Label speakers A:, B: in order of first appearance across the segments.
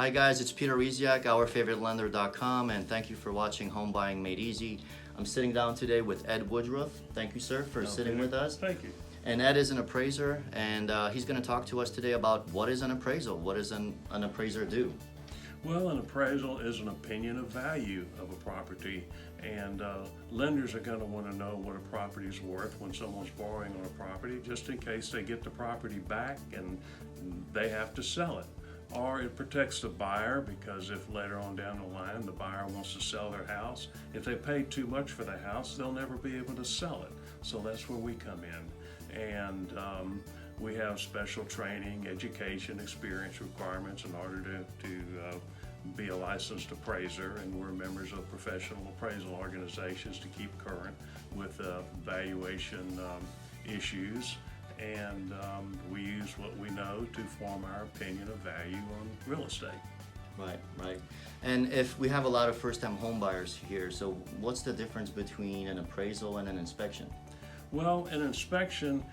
A: Hi guys, it's Peter Riziak, OurFavoriteLender.com, and thank you for watching Home Buying Made Easy. I'm sitting down today with Ed Woodruff. Thank you, sir, for sitting with us.
B: Thank you.
A: And Ed is an appraiser, and he's going to talk to us today about what is an appraisal. What does an appraiser do?
B: Well, an appraisal is an opinion of value of a property, and lenders are going to want to know what a property is worth when someone's borrowing on a property, just in case they get the property back and they have to sell it. Or it protects the buyer, because if later on down the line the buyer wants to sell their house, if they pay too much for the house, they'll never be able to sell it. So that's where we come in. And we have special training, education, experience requirements in order to be a licensed appraiser, and we're members of professional appraisal organizations to keep current with valuation issues. And we use what we know to form our opinion of value on real estate.
A: Right. And if we have a lot of first-time home buyers here, so what's the difference between an appraisal and an inspection?
B: Well, an inspection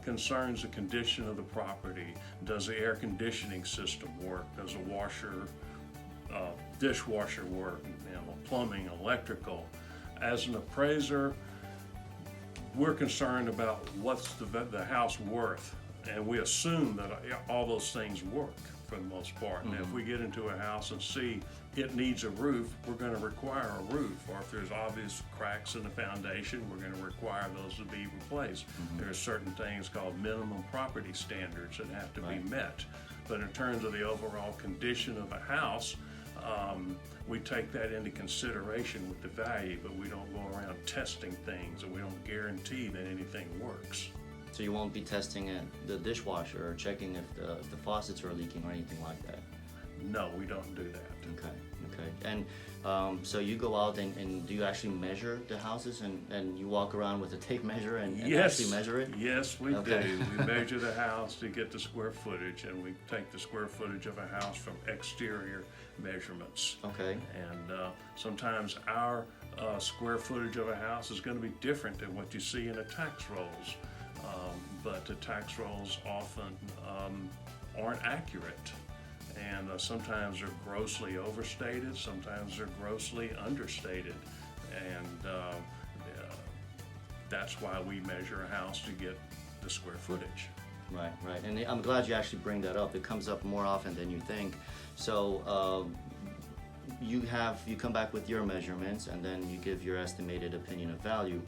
B: concerns the condition of the property. Does the air conditioning system work? Does the washer, dishwasher work? Plumbing, electrical. As an appraiser, we're concerned about what's the house worth, and we assume that all those things work for the most part. And if we get into a house and see it needs a roof, we're going to require a roof. Or if there's obvious cracks in the foundation, we're going to require those to be replaced. There are certain things called minimum property standards that have to be met. But in terms of the overall condition of a house, we take that into consideration with the value, but we don't go around testing things, and we don't guarantee that anything works.
A: So you won't be testing the dishwasher or checking if the faucets are leaking or anything like that?
B: No, we don't do that.
A: Okay. And so you go out and do you actually measure the houses and you walk around with a tape measure and actually measure it?
B: Yes, we do. We measure the house to get the square footage, and we take the square footage of a house from exterior measurements.
A: Okay.
B: And sometimes our square footage of a house is going to be different than what you see in the tax rolls. But the tax rolls often aren't accurate. And sometimes they're grossly overstated, sometimes they're grossly understated. And that's why we measure a house to get the square footage.
A: Right. And I'm glad you actually bring that up. It comes up more often than you think. So you come back with your measurements, and then you give your estimated opinion of value.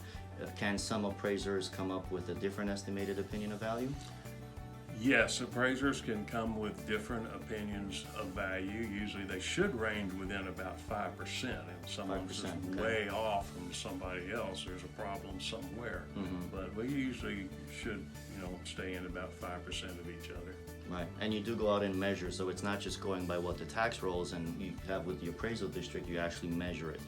A: Can some appraisers come up with a different estimated opinion of value?
B: Yes, appraisers can come with different opinions of value. Usually they should range within about 5%. And someone's just way off from somebody else, there's a problem somewhere. But we usually should, stay in about 5% of each other.
A: Right, and you do go out and measure, so it's not just going by what the tax rolls and you have with the appraisal district, you actually measure it.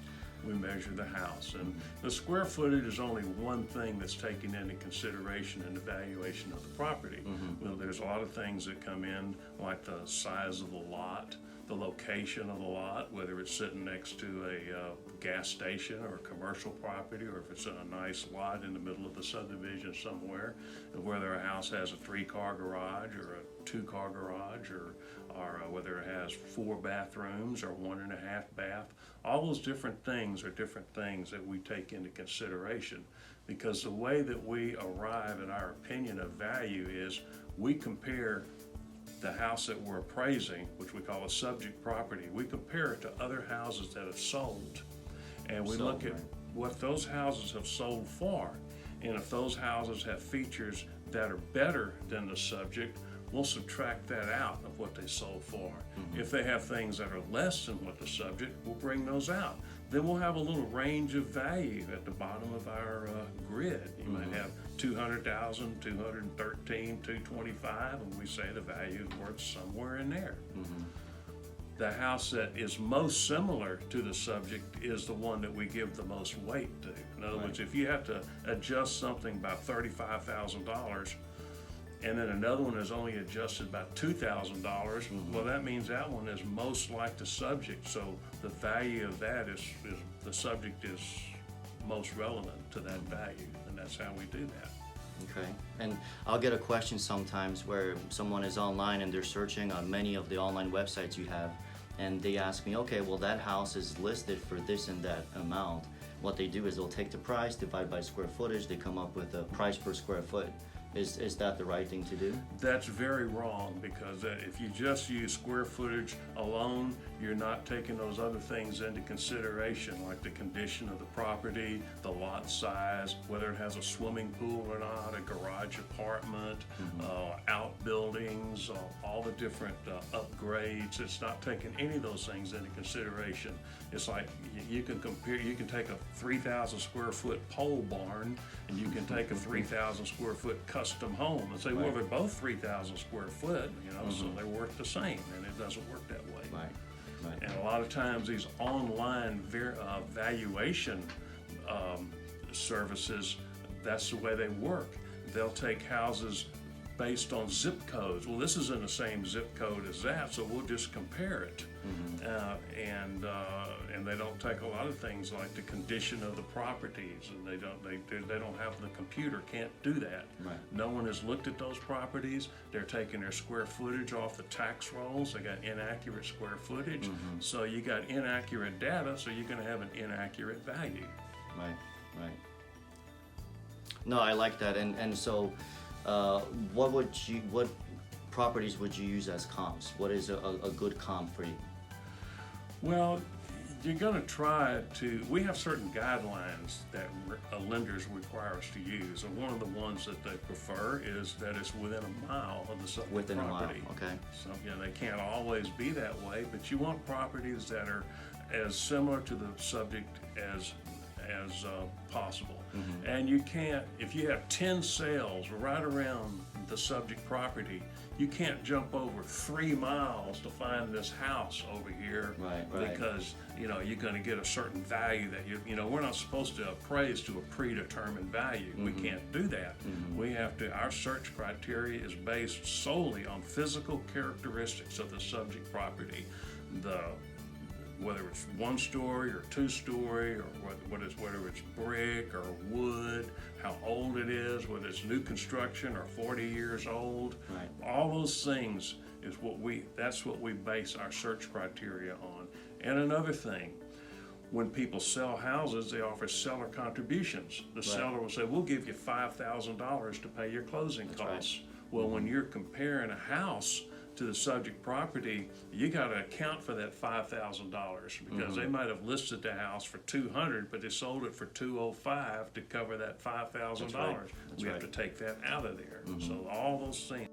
B: We measure the house, and the square footage is only one thing that's taken into consideration in the valuation of the property. Well, there's a lot of things that come in, like the size of the lot, the location of the lot, whether it's sitting next to a gas station or a commercial property, or if it's in a nice lot in the middle of the subdivision somewhere, and whether a house has a 3-car garage or a 2-car garage, or whether it has 4 bathrooms or 1.5 bath. All those different things are different things that we take into consideration, because the way that we arrive at our opinion of value is we compare the house that we're appraising, which we call a subject property, we compare it to other houses that have sold. And we look at what those houses have sold for. And if those houses have features that are better than the subject, we'll subtract that out of what they sold for. If they have things that are less than what the subject, we'll bring those out. Then we'll have a little range of value at the bottom of our grid. You might have 200,000, 213, 225, and we say the value is worth somewhere in there. The house that is most similar to the subject is the one that we give the most weight to. In other words, if you have to adjust something by $35,000, and then another one is only adjusted by $2,000, well, that means that one is most like the subject. So the value of that is the subject is most relevant to that value, and that's how we do that.
A: Okay, and I'll get a question sometimes where someone is online and they're searching on many of the online websites you have, and they ask me, okay, well, that house is listed for this and that amount. What they do is they'll take the price, divide by square footage, they come up with a price per square foot. Is that the right thing to do?
B: That's very wrong, because if you just use square footage alone, you're not taking those other things into consideration, like the condition of the property, the lot size, whether it has a swimming pool or not, a garage apartment, outbuildings, all the different upgrades. It's not taking any of those things into consideration. It's like you can compare, you can take a 3,000 square foot pole barn and you can take a 3,000 square foot custom home and say, well, they're both 3,000 square foot, so they're worth the same, and it doesn't work that way.
A: Right. Right.
B: And a lot of times these online valuation services, that's the way they work. They'll take houses based on zip codes. Well, this is in the same zip code as that, so we'll just compare it. And they don't take a lot of things like the condition of the properties, and they don't have, the computer can't do that.
A: Right.
B: No one has looked at those properties. They're taking their square footage off the tax rolls. They got inaccurate square footage. So you got inaccurate data, so you're going to have an inaccurate value.
A: Right. No, I like that. And so what properties would you use as comps? What is a good comp for you?
B: Well, you're going to try to, we have certain guidelines that lenders require us to use, and one of the ones that they prefer is that it's within a mile of the subject
A: Within
B: property.
A: a mile, okay.
B: So, they can't always be that way, but you want properties that are as similar to the subject as possible. And you can't, if you have 10 sales right around the subject property, you can't jump over 3 miles to find this house over here.
A: Right.
B: Because you're going to get a certain value that we're not supposed to appraise to a predetermined value. We can't do that. We have to, our search criteria is based solely on physical characteristics of the subject property. Whether it's 1 story or 2 story, or whether it's brick or wood, how old it is, whether it's new construction or 40 years old.
A: Right.
B: All those things is that's what we base our search criteria on. And another thing, when people sell houses, they offer seller contributions. The seller will say, we'll give you $5,000 to pay your closing costs.
A: Right.
B: Well, when you're comparing a house to the subject property, you got to account for that $5,000, because they might have listed the house for $200, but they sold it for $205 to cover that $5,000.
A: That's right.
B: We have to take that out of there. So all those things.